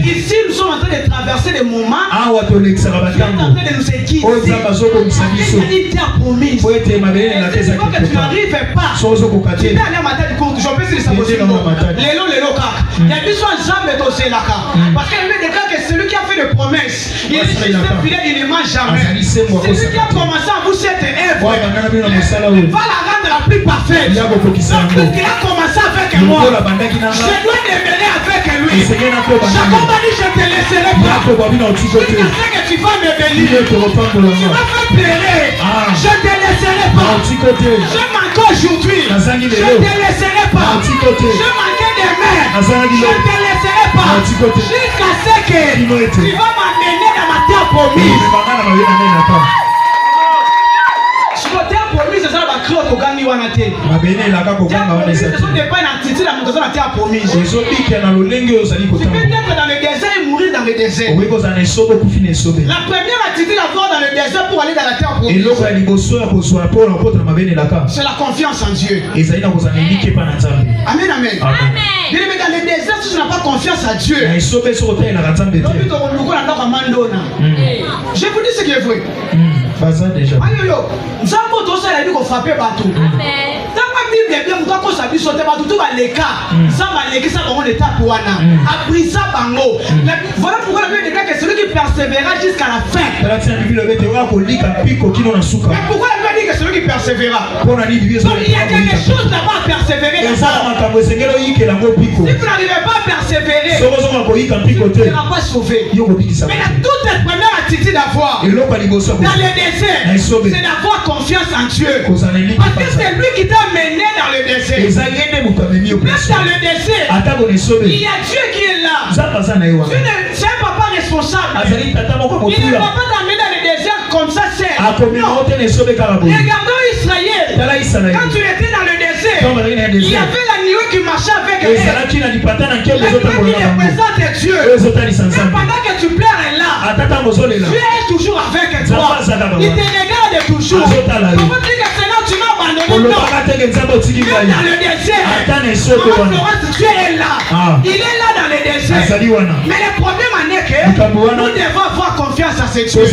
Ici, nous sommes en train de traverser des moments. Dieu est en train de nous équiper. Il y a une terre promise. C'est pas que tu n'arrives pas. Tu peux aller à Matadi courte. Je peux dire ça possible. Lélo, kaka. Il y a besoin de jamais d'oser là. Parce qu'il y a des cas que celui qui a fait des promesses, il est juste fidèle, il ne mange jamais. Celui qui a commencé à vous cette œuvre, va la rendre la plus parfaite. Donc, qu'il a commencé avec moi, je dois demeurer avec lui. Jacob a dit, je te laisserai pas. Jusqu'à ce que tu vas me bénir. Tu vas faire pleurer. Je te laisserai pas. Je manque aujourd'hui. Je te laisserai pas. Je manquais des mains. Je te laisserai pas. Jusqu'à ce que tu vas m'amener dans ma terre promise. Dans le désert et mourir dans le désert. La première attitude à avoir dans le désert pour aller dans la terre promise, c'est la confiance en Dieu. Amen, amen. Mais dans le désert, si tu n'as pas confiance en Dieu, je vous dis ce qui est vrai. Voilà pourquoi la Bible déclare que celui qui persévérera jusqu'à la fin. Mais pourquoi la Bible dit que celui qui persévérera? Donc il y a quelque chose là-bas à persévérer. Si vous n'arrivez pas à persévérer, tu ne seras pas sauvé. Mais la toute première attitude d'avoir dans le désert, c'est d'avoir confiance en Dieu. Parce que c'est lui qui t'a mené dans le désert. Même dans le désert, il y a Dieu qui est là. C'est un papa responsable. Il ne va pas t'amener dans le désert comme ça seul. Non. Regardons Israël. Quand tu étais dans le désert, il y avait la nuée qui marchait avec elle. La nuée qui représente Dieu. Et pendant que tu pleures là, Dieu est toujours avec toi. Il te regarde toujours. Comment dire que Seigneur, tu m'as abandonné? Non. Même dans le désert, Dieu est là. Il est là dans le désert. Mais le problème est que nous devons avoir confiance à ce Dieu.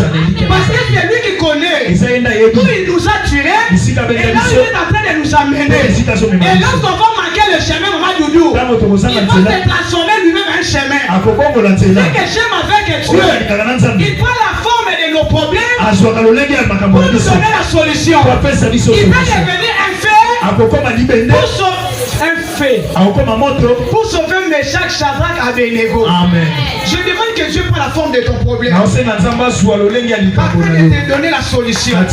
Parce que c'est lui qui connaît où il nous a tirés et là il est en train de nous amener. Et lorsqu'on va manquer le chemin, Maman Doudou, il va se transformer lui-même en chemin. C'est que j'aime avec Dieu. Il prend la forme de nos problèmes pour nous donner la solution. Il va devenir un fait pour sauver Meshach, Shadrach, Abednego. Amen. Je demande que Dieu prenne la forme de ton problème afin de te donner la solution. Nous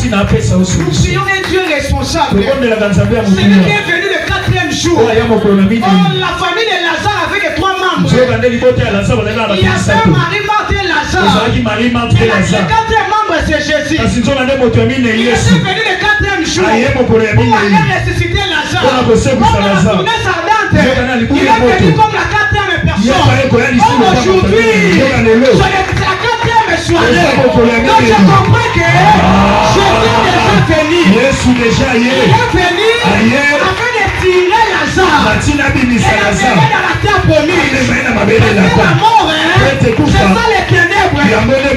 prions un Dieu responsable. C'est lui qui est venu le 4e jour. La famille de Lazare avec 3 membres. Il y avait Marie, Marthe et Lazare. Et le 4e membre c'est Jésus. Il est venu le 4e jour pour aller ressusciter Lazare. On a tourné sa dente. Il est venu comme la 4e personne. Aujourd'hui, c'est la 4e soirée. Donc je comprends que Jésus est déjà venu. Il est venu afin de tirer Lazare. Et la mettre dans la terre promise. C'est la mort, c'est ça les ténèbres.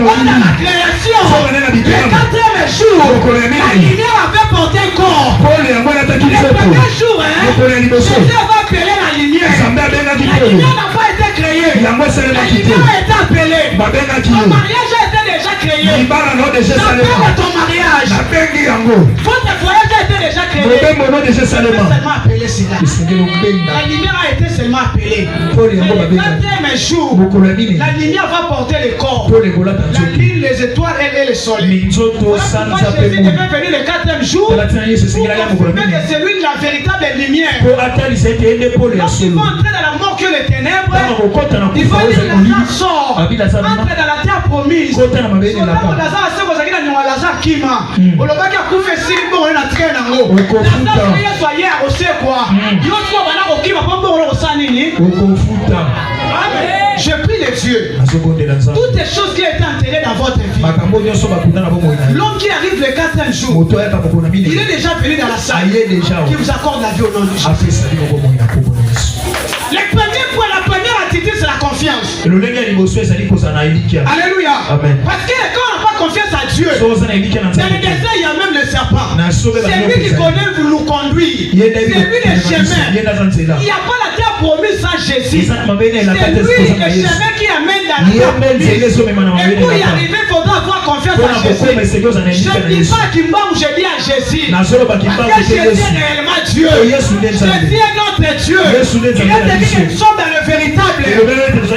On a la création. Le 4e jour, la lumière avait porté un corps. Le 1er jour, Jésus va appeler la lumière. La lumière n'a pas été créée. La lumière a été appelée. Ton mariage a été déjà créé. J'appelle ton mariage. Votre voyage a été déjà créé. Seulement appelé cela. La lumière a été seulement appelée. Le 4e jour, la lumière va porter le corps. La lune, les étoiles et le soleil. Voilà pourquoi Jésus devait venir le 4e jour pour confirmer que c'est lui la véritable lumière. Lorsqu'il va entrer dans la mort que les ténèbres, il va dire Lazare sort. Entre dans la terre promise. Lazare Kima. Olobaki akufa esili bongo na train nango. Lazare Yesu aye akosekwa. Yo twa bana kokima po bongo kosala nini? Je prie les dieux. Toutes les choses qui étaient enterrées dans votre vie. vie. L'homme qui arrive le 4e jour, il est déjà venu dans la salle. Qui vous accorde la vie au nom de Jésus. Le premier point, la première attitude, c'est la confiance. Alléluia. Amen. Parce que quand on n'a pas confiance à Dieu, dans le désert, il y a même le serpent. C'est lui qui connaît vous nous conduire. C'est lui le chemin. Il n'y a pas la terre promise sans Jésus. C'est lui le chemin qui amène dans la terre promise. Et pour y arriver, il faudra avoir confiance à Jésus. Je ne dis pas qu'il m'a ou je dis à Jésus. Parce que Jésus est réellement Dieu. Jésus est notre Dieu. Il est devenu une somme dans le véritable.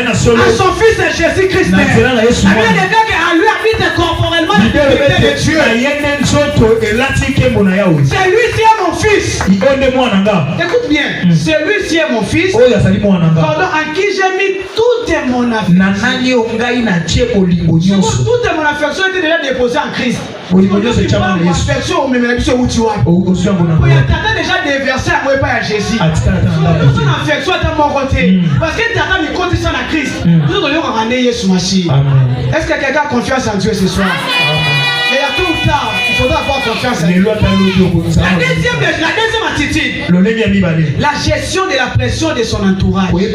À son fils Jésus-Christ. À lui habite corporellement la divinité de Dieu. Celui-ci est mon fils. Écoute bien. Celui-ci est mon fils. Pendant en qui j'ai mis toute mon affection. Toute mon affection était déjà déposée en Christ. Il y a déjà déversé à moi pas à Jésus. Son affection est à mon côté. Parce que tu as mis compte sur la Christ. Est-ce que quelqu'un a confiance en Dieu ce soir? Et à tout ou tard, il faudra avoir confiance en Dieu. La deuxième attitude, la gestion de la pression de son entourage. Dans le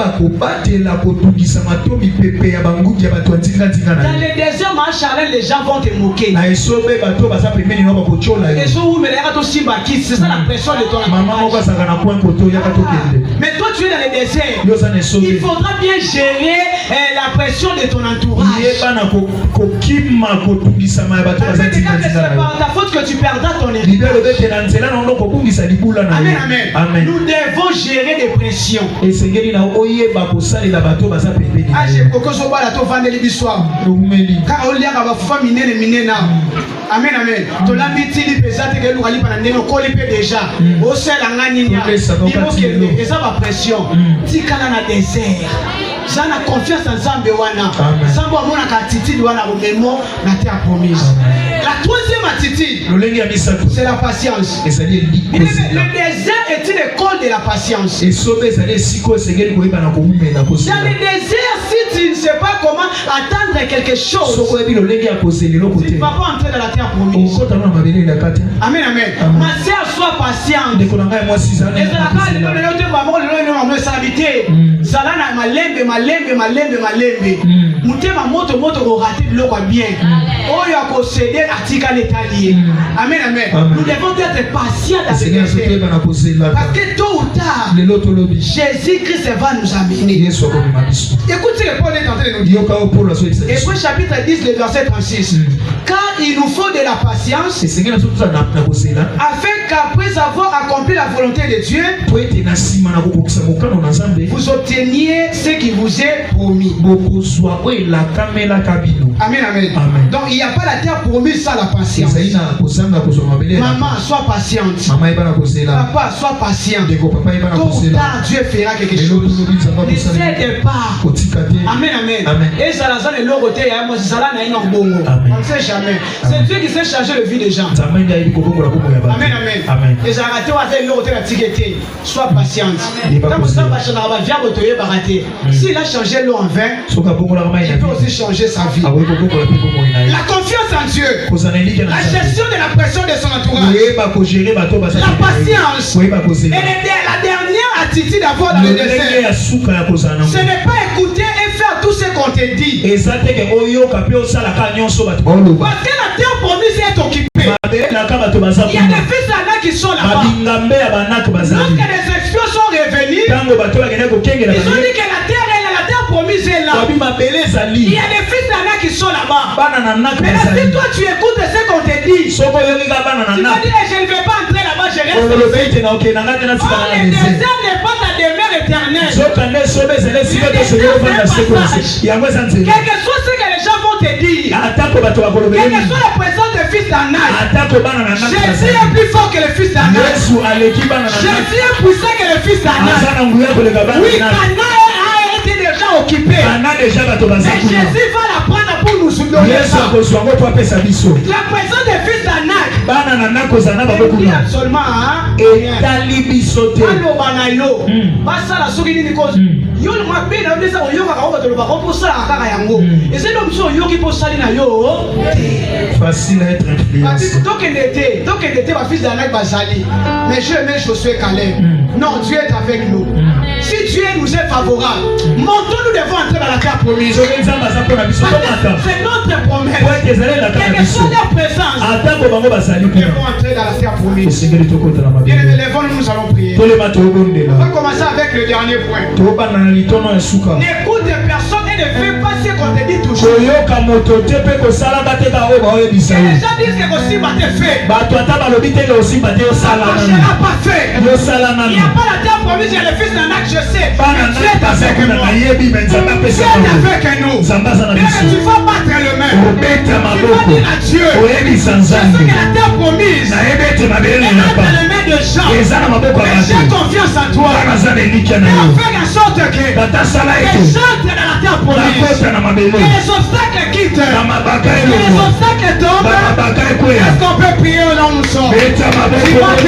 désert, les gens vont te moquer. C'est ça la pression de ton entourage. Mais toi, tu es dans le désert. Il faudra bien gérer la pression de ton entourage. C'est par ta faute que tu perdras ton héritage. Amen, amen. Nous devons gérer les pressions. Amen, amen. Tu l'as mis déjà. Au sel en Anina. Et ça va pression. Tika na désert. J'en ai confiance en Zambewana. Zambo amona attitude wana rememo na terre promise. La troisième attitude, c'est la patience. Le désert est une école de la patience. Dans le désert, si tu ne sais pas comment attendre quelque chose, tu ne vas pas entrer dans la terre promise. Amen, amen. Ma sœur, sois patiente. Amen, amen. Nous devons être patients dans ce désert. Parce que tôt ou tard, Jésus-Christ va nous amener. Écoutez ce que Paul est en train de nous dire. Hébreux chapitre 10, le verset 36. Car il nous faut de la patience, afin qu'après avoir accompli la volonté de Dieu, vous obteniez ce qui vous est promis. Amen, amen. Donc il n'y a pas la terre promise sans la patience. Maman, sois patiente. Papa, sois patient. Tôt ou tard, Dieu fera quelque chose. Ne cède pas. Amen, amen. Et ça l'a le logoté, on ne sait jamais. C'est Dieu qui sait changer le vie des gens. Amen, amen. Et j'ai raté le logoté la tigété. Sois patiente. S'il a changé l'eau en vin, il peut aussi changer sa vie. La confiance en Dieu, la gestion de la pression de son entourage, la patience, et la dernière attitude à avoir dans le désert, ce n'est pas écouter et faire tout ce qu'on te dit. Parce que la terre promise est occupée. Il y a des fils d'Anak qui sont là-bas. Lorsque les espions sont revenus, ils ont dit que la terre promise est là. Il y a des fils d'Anak qui sont là-bas. Mais là, si toi tu écoutes ce qu'on te dit, tu vas dire je ne vais pas entrer là-bas, je reste. Le désert n'est pas ta demeure éternelle. Quelque chose que les gens vont te dire, quelle que soit la présence de fils d'Anak, Jésus est plus fort que le fils d'Anak. Jésus est puissant que le fils d'Anak. Oui, Cana a été déjà occupé. Mais Jésus va la prendre pour nous soutenir. La présence des fils d'Anak bana na nako zana baboku na absolument et talibisote aloba na yo basala soki nini cause yo le mabe na ndesa oyoka ka oba toloba ko posala kaka yango ezelo mso yoki posali na yo facile à être influencé donc était ma fils d'Anak Bazali mais je mets Josué Caleb non Dieu est avec nous si Dieu nous est favorable montons nous devons entrer dans la terre promise c'est notre promesse quelle que soit leur présence nous devons entrer dans la terre promise bien aimés lèvons-nous nous allons prier on va commencer avec le dernier point n'écoute personne et ne fais pas ce qu'on te dit toujours les gens disent que aussi va te faire ça ne pas fait il n'y a pas la terre promise il y a le fils d'Anak je sais Dieu est avec nous Dieu est avec nous mais tu vas battre le main tu vas dire à Dieu je sais que la terre promise est dans les mains de Jean mais j'ai confiance en toi et on fait en sorte que les gens dans la terre promise que les obstacles quittent que les obstacles tombent est-ce qu'on peut prier au nom de nous sommes tu vas te